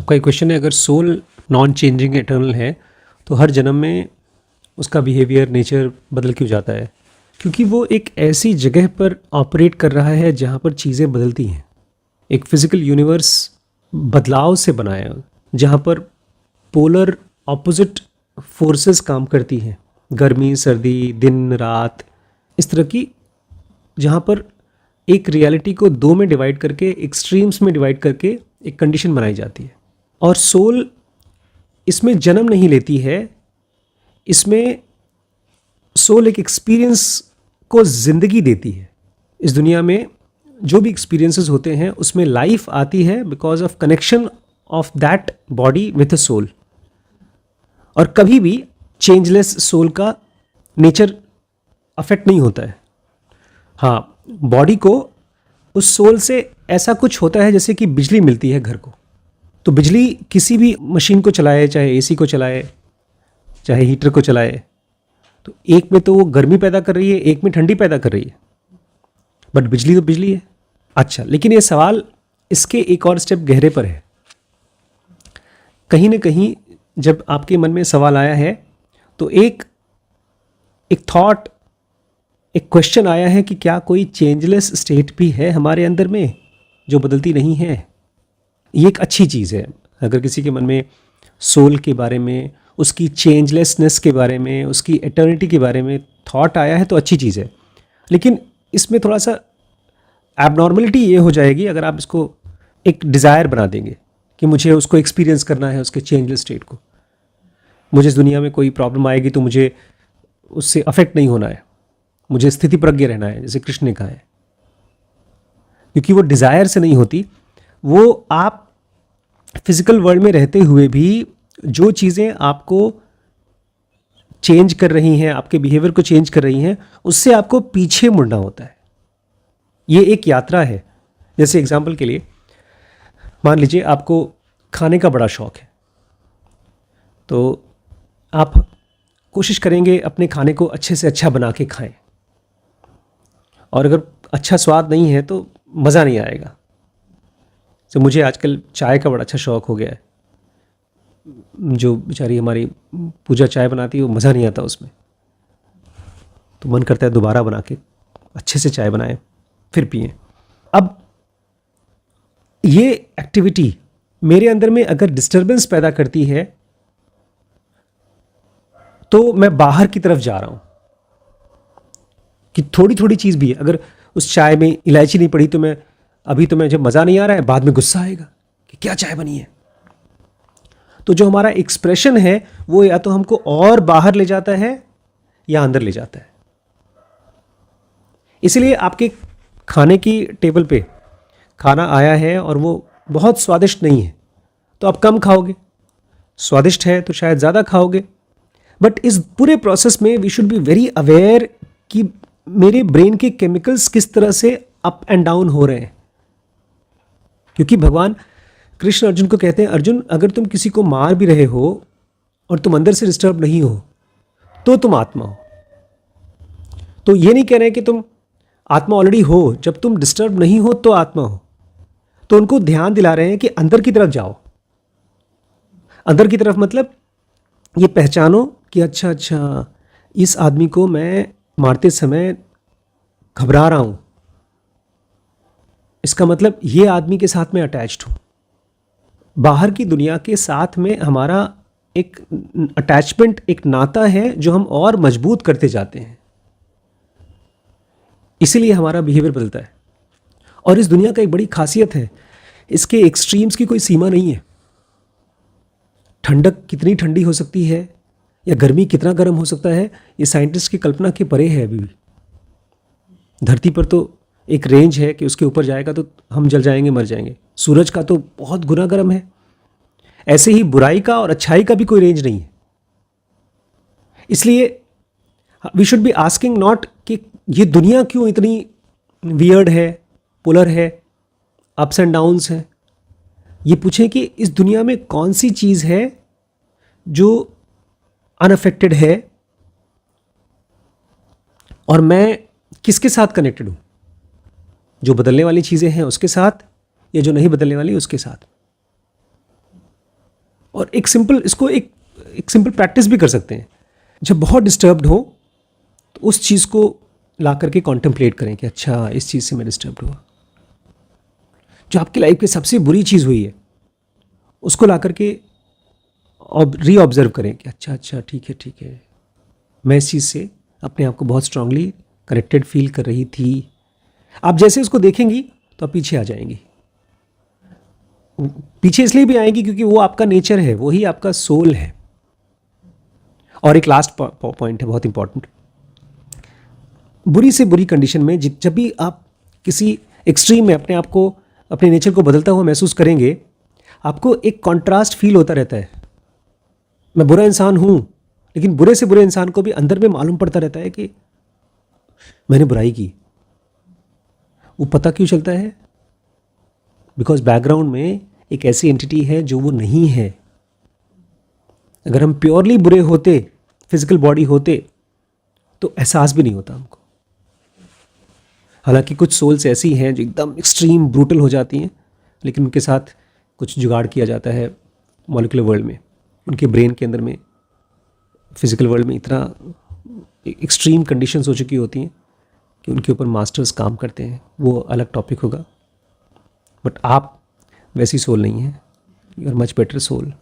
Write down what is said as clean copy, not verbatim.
आपका एक क्वेश्चन है, अगर सोल नॉन चेंजिंग एटर्नल है तो हर जन्म में उसका बिहेवियर नेचर बदल क्यों जाता है? क्योंकि वो एक ऐसी जगह पर ऑपरेट कर रहा है जहाँ पर चीज़ें बदलती हैं। एक फिजिकल यूनिवर्स बदलाव से बना है, जहाँ पर पोलर ऑपोजिट फोर्सेस काम करती हैं, गर्मी सर्दी दिन रात, इस तरह की, जहाँ पर एक रियलिटी को दो में डिवाइड करके, एक्सट्रीम्स में डिवाइड करके एक कंडीशन बनाई जाती है। और सोल इसमें जन्म नहीं लेती है, इसमें सोल एक एक्सपीरियंस को ज़िंदगी देती है। इस दुनिया में जो भी एक्सपीरियंसेस होते हैं उसमें लाइफ आती है because of connection of that body with a soul. और कभी भी चेंजलेस सोल का नेचर अफेक्ट नहीं होता है। हाँ, बॉडी को उस सोल से ऐसा कुछ होता है जैसे कि बिजली मिलती है घर को। तो बिजली किसी भी मशीन को चलाए, चाहे एसी को चलाए, चाहे हीटर को चलाए, तो एक में तो वो गर्मी पैदा कर रही है, एक में ठंडी पैदा कर रही है, बट बिजली तो बिजली है। अच्छा, लेकिन ये सवाल इसके एक और स्टेप गहरे पर है। कहीं ना कहीं जब आपके मन में सवाल आया है तो एक थॉट, एक क्वेश्चन आया है कि क्या कोई चेंजलेस स्टेट भी है हमारे अंदर में जो बदलती नहीं है? ये एक अच्छी चीज़ है। अगर किसी के मन में सोल के बारे में, उसकी चेंजलेसनेस के बारे में, उसकी एटर्निटी के बारे में थॉट आया है तो अच्छी चीज़ है। लेकिन इसमें थोड़ा सा एबनॉर्मलिटी ये हो जाएगी अगर आप इसको एक डिज़ायर बना देंगे कि मुझे उसको एक्सपीरियंस करना है, उसके चेंजलेस स्टेट को। मुझे इस दुनिया में कोई प्रॉब्लम आएगी तो मुझे उससे अफेक्ट नहीं होना है, मुझे स्थिति प्रज्ञ रहना है, जैसे कृष्ण ने कहा है। क्योंकि वो डिज़ायर से नहीं होती, वो आप फिजिकल वर्ल्ड में रहते हुए भी जो चीज़ें आपको चेंज कर रही हैं, आपके बिहेवियर को चेंज कर रही हैं, उससे आपको पीछे मुड़ना होता है। ये एक यात्रा है। जैसे एग्जाम्पल के लिए मान लीजिए आपको खाने का बड़ा शौक है, तो आप कोशिश करेंगे अपने खाने को अच्छे से अच्छा बना के खाएं, और अगर अच्छा स्वाद नहीं है तो मज़ा नहीं आएगा। तो मुझे आजकल चाय का बड़ा अच्छा शौक़ हो गया है। जो बेचारी हमारी पूजा चाय बनाती है वो मज़ा नहीं आता उसमें, तो मन करता है दोबारा बना के अच्छे से चाय बनाएं फिर पिएं। अब ये एक्टिविटी मेरे अंदर में अगर डिस्टर्बेंस पैदा करती है तो मैं बाहर की तरफ जा रहा हूँ कि थोड़ी थोड़ी चीज़ भी है। अगर उस चाय में इलायची नहीं पड़ी तो मैं अभी तो मैं जब मज़ा नहीं आ रहा है, बाद में गुस्सा आएगा कि क्या चाय बनी है। तो जो हमारा एक्सप्रेशन है वो या तो हमको और बाहर ले जाता है या अंदर ले जाता है। इसलिए आपके खाने की टेबल पे खाना आया है और वो बहुत स्वादिष्ट नहीं है तो आप कम खाओगे, स्वादिष्ट है तो शायद ज़्यादा खाओगे। बट इस पूरे प्रोसेस में we should be very aware कि मेरे ब्रेन के केमिकल्स किस तरह से अप एंड डाउन हो रहे हैं। क्योंकि भगवान कृष्ण अर्जुन को कहते हैं, अर्जुन अगर तुम किसी को मार भी रहे हो और तुम अंदर से डिस्टर्ब नहीं हो तो तुम आत्मा हो। तो ये नहीं कह रहे कि तुम आत्मा ऑलरेडी हो, जब तुम डिस्टर्ब नहीं हो तो आत्मा हो। तो उनको ध्यान दिला रहे हैं कि अंदर की तरफ जाओ। अंदर की तरफ मतलब ये पहचानो कि अच्छा अच्छा इस आदमी को मैं मारते समय घबरा रहा हूँ, इसका मतलब ये आदमी के साथ मैं अटैच्ड हूँ। बाहर की दुनिया के साथ में हमारा एक अटैचमेंट, एक नाता है जो हम और मजबूत करते जाते हैं। इसीलिए हमारा बिहेवियर बदलता है। और इस दुनिया का एक बड़ी खासियत है, इसके एक्सट्रीम्स की कोई सीमा नहीं है। ठंडक कितनी ठंडी हो सकती है या गर्मी कितना गर्म हो सकता है, ये साइंटिस्ट की कल्पना के परे है। अभी भी धरती पर तो एक रेंज है कि उसके ऊपर जाएगा तो हम जल जाएंगे, मर जाएंगे। सूरज का तो बहुत गुना गर्म है। ऐसे ही बुराई का और अच्छाई का भी कोई रेंज नहीं है। इसलिए we should be asking not कि ये दुनिया क्यों इतनी वियर्ड है, पोलर है, अप्स एंड डाउन्स है। ये पूछें कि इस दुनिया में कौन सी चीज़ है जो अनअफेक्टेड है और मैं किसके साथ कनेक्टेड हूँ, जो बदलने वाली चीज़ें हैं उसके साथ या जो नहीं बदलने वाली उसके साथ। और एक सिंपल इसको एक सिंपल प्रैक्टिस भी कर सकते हैं। जब बहुत डिस्टर्ब्ड हो तो उस चीज़ को ला करके कॉन्टेम्पलेट करें कि अच्छा इस चीज़ से मैं डिस्टर्ब्ड हुआ। जो आपकी लाइफ की सबसे बुरी चीज़ हुई है उसको ला करके री ऑब्जर्व करें कि अच्छा ठीक है, मैं इस चीज़ से अपने आप को बहुत स्ट्रांगली कनेक्टेड फील कर रही थी। आप जैसे उसको देखेंगी तो आप पीछे आ जाएंगी। पीछे इसलिए भी आएंगी क्योंकि वो आपका नेचर है, वही आपका सोल है। और एक लास्ट पॉइंट है बहुत इंपॉर्टेंट, बुरी से बुरी कंडीशन में जब भी आप किसी एक्सट्रीम में अपने आप को, अपने नेचर को बदलता हुआ महसूस करेंगे, आपको एक कॉन्ट्रास्ट फील होता रहता है। मैं बुरा इंसान हूँ, लेकिन बुरे से बुरे इंसान को भी अंदर में मालूम पड़ता रहता है कि मैंने बुराई की। वो पता क्यों चलता है? बिकॉज बैकग्राउंड में एक ऐसी एंटिटी है जो वो नहीं है। अगर हम प्योरली बुरे होते, फिजिकल बॉडी होते, तो एहसास भी नहीं होता हमको। हालांकि कुछ सोल्स ऐसी हैं जो एकदम एक्सट्रीम ब्रूटल हो जाती हैं, लेकिन उनके साथ कुछ जुगाड़ किया जाता है मॉलिक्यूलर वर्ल्ड में। उनके ब्रेन के अंदर में, फिजिकल वर्ल्ड में इतना एक्सट्रीम कंडीशंस हो चुकी होती हैं कि उनके ऊपर मास्टर्स काम करते हैं। वो अलग टॉपिक होगा। बट आप वैसी सोल नहीं है, you are much better soul.